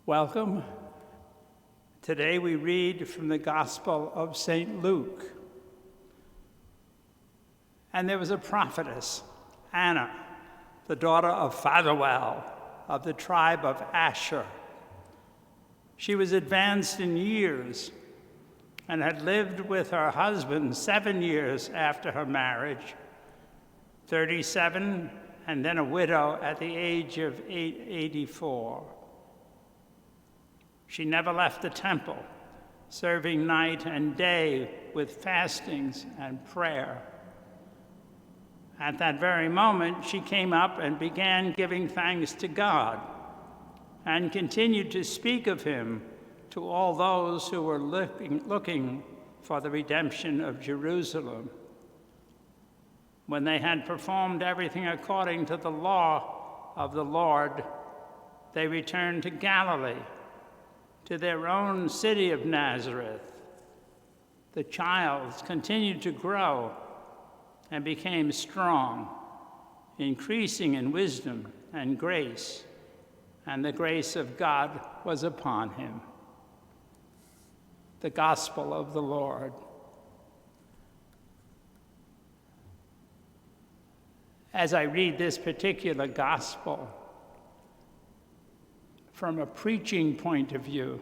Welcome. Today we read from the Gospel of St. Luke. And there was a prophetess, Anna, the daughter of Phanuel, of the tribe of Asher. She was advanced in years and had lived with her husband 7 years after her marriage, 37, and then a widow at the age of 84. She never left the temple, serving night and day with fastings and prayer. At that very moment, she came up and began giving thanks to God and continued to speak of him to all those who were looking for the redemption of Jerusalem. When they had performed everything according to the law of the Lord, they returned to Galilee, to their own city of Nazareth. The child continued to grow and became strong, increasing in wisdom and grace, and the grace of God was upon him. The Gospel of the Lord. As I read this particular gospel, from a preaching point of view,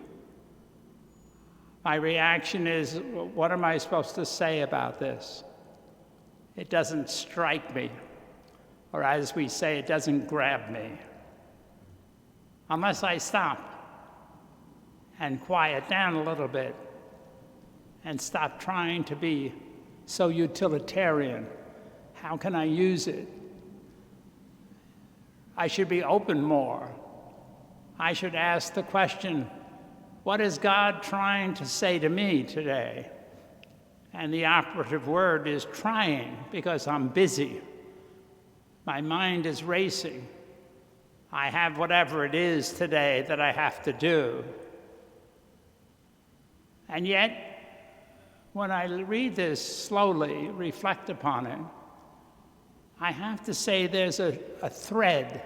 my reaction is, what am I supposed to say about this? It doesn't strike me, or as we say, it doesn't grab me. Unless I stop and quiet down a little bit and stop trying to be so utilitarian. How can I use it? I should be open more. I should ask the question, what is God trying to say to me today? And the operative word is trying, because I'm busy. My mind is racing. I have whatever it is today that I have to do. And yet, when I read this slowly, reflect upon it, I have to say there's a thread.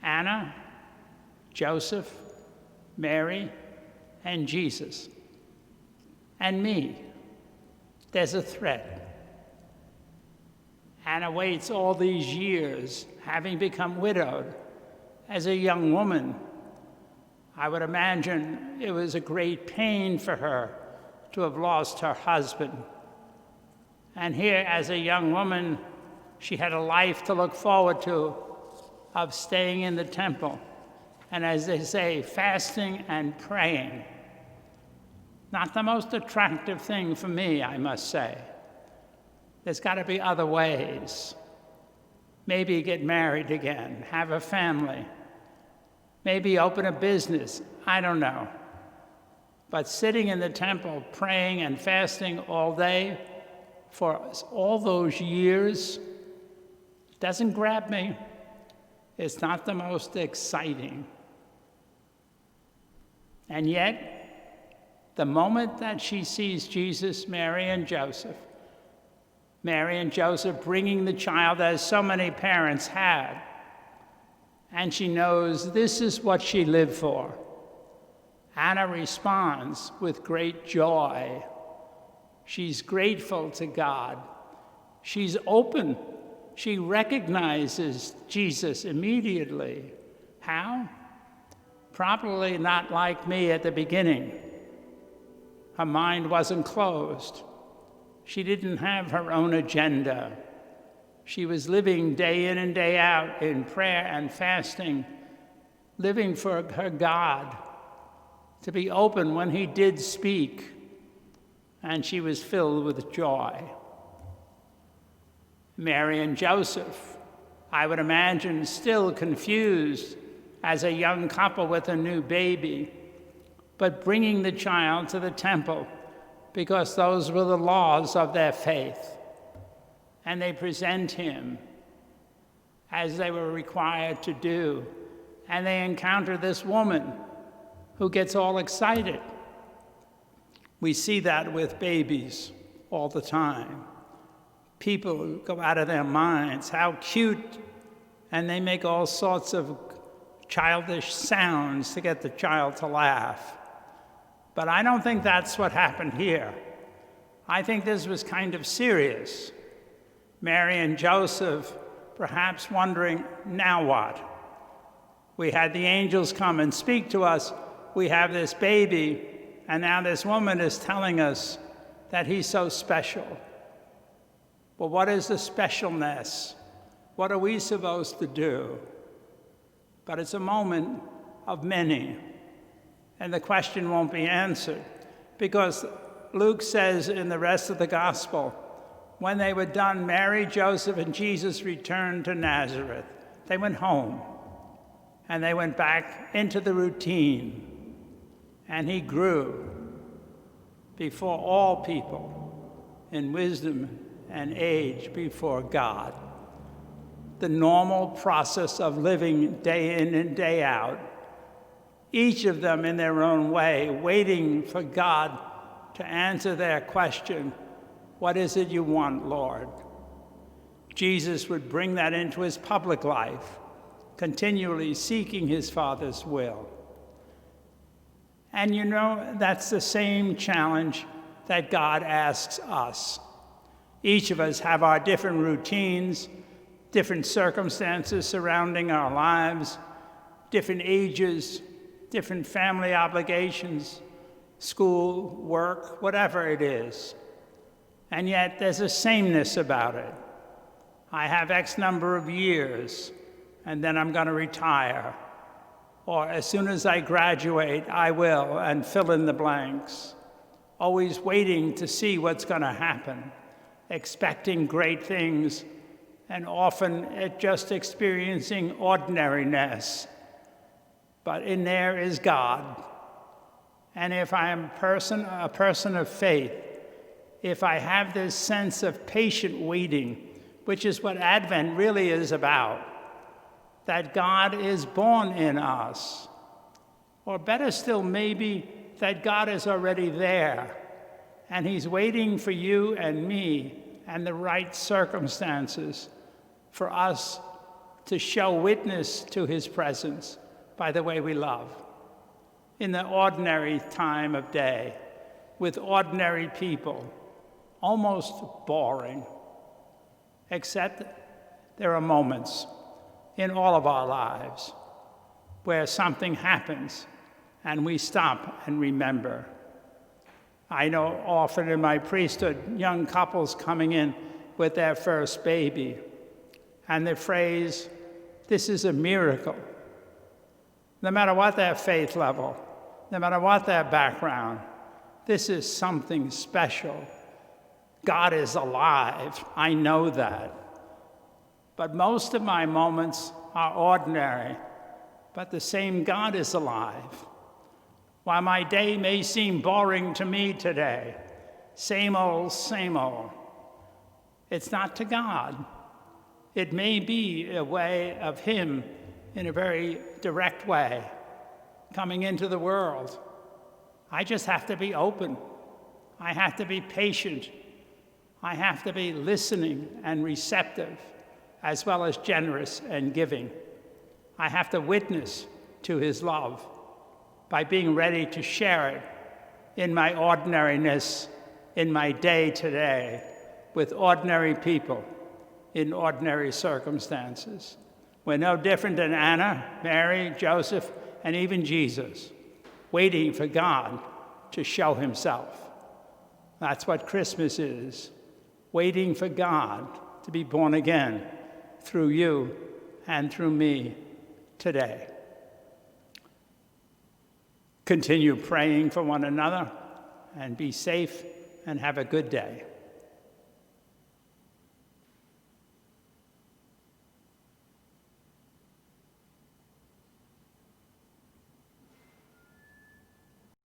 Anna, Joseph, Mary, and Jesus, and me. There's a thread. Anna waits all these years, having become widowed. As a young woman, I would imagine it was a great pain for her to have lost her husband. And here, as a young woman, she had a life to look forward to, of staying in the temple, and as they say, fasting and praying. Not the most attractive thing for me, I must say. There's got to be other ways. Maybe get married again, have a family, maybe open a business, I don't know. But sitting in the temple, praying and fasting all day for all those years doesn't grab me. It's not the most exciting. And yet, the moment that she sees Jesus, Mary and Joseph bringing the child as so many parents had, and she knows this is what she lived for, Anna responds with great joy. She's grateful to God. She's open. She recognizes Jesus immediately. How? Probably not like me at the beginning. Her mind wasn't closed. She didn't have her own agenda. She was living day in and day out in prayer and fasting, living for her God, to be open when he did speak, and she was filled with joy. Mary and Joseph, I would imagine, still confused as a young couple with a new baby, but bringing the child to the temple because those were the laws of their faith. And they present him as they were required to do. And they encounter this woman who gets all excited. We see that with babies all the time. People go out of their minds. How cute. And they make all sorts of childish sounds to get the child to laugh. But I don't think that's what happened here. I think this was kind of serious. Mary and Joseph perhaps wondering, now what? We had the angels come and speak to us. We have this baby, and now this woman is telling us that he's so special. Well, what is the specialness? What are we supposed to do? But it's a moment of many, and the question won't be answered, because Luke says in the rest of the gospel, when they were done, Mary, Joseph, and Jesus returned to Nazareth. They went home, and they went back into the routine, and he grew before all people in wisdom and age before God. The normal process of living day in and day out, each of them in their own way, waiting for God to answer their question, what is it you want, Lord? Jesus would bring that into his public life, continually seeking his Father's will. And you know, that's the same challenge that God asks us. Each of us have our different routines, different circumstances surrounding our lives, different ages, different family obligations, school, work, whatever it is. And yet there's a sameness about it. I have X number of years, and then I'm going to retire. Or as soon as I graduate, I will, and fill in the blanks. Always waiting to see what's going to happen, expecting great things, and often just experiencing ordinariness. But in there is God. And if I am a person of faith, if I have this sense of patient waiting, which is what Advent really is about, that God is born in us, or better still, maybe that God is already there, and he's waiting for you and me and the right circumstances for us to show witness to his presence by the way we love. In the ordinary time of day, with ordinary people, almost boring, except there are moments in all of our lives where something happens and we stop and remember. I know often in my priesthood, young couples coming in with their first baby, and the phrase, "This is a miracle." No matter what their faith level, no matter what their background, this is something special. God is alive, I know that. But most of my moments are ordinary, but the same God is alive. While my day may seem boring to me today, same old, it's not to God. It may be a way of him in a very direct way, coming into the world. I just have to be open. I have to be patient. I have to be listening and receptive, as well as generous and giving. I have to witness to his love by being ready to share it in my ordinariness, in my day-to-day, with ordinary people, in ordinary circumstances. We're no different than Anna, Mary, Joseph, and even Jesus, waiting for God to show himself. That's what Christmas is, waiting for God to be born again through you and through me today. Continue praying for one another, and be safe and have a good day.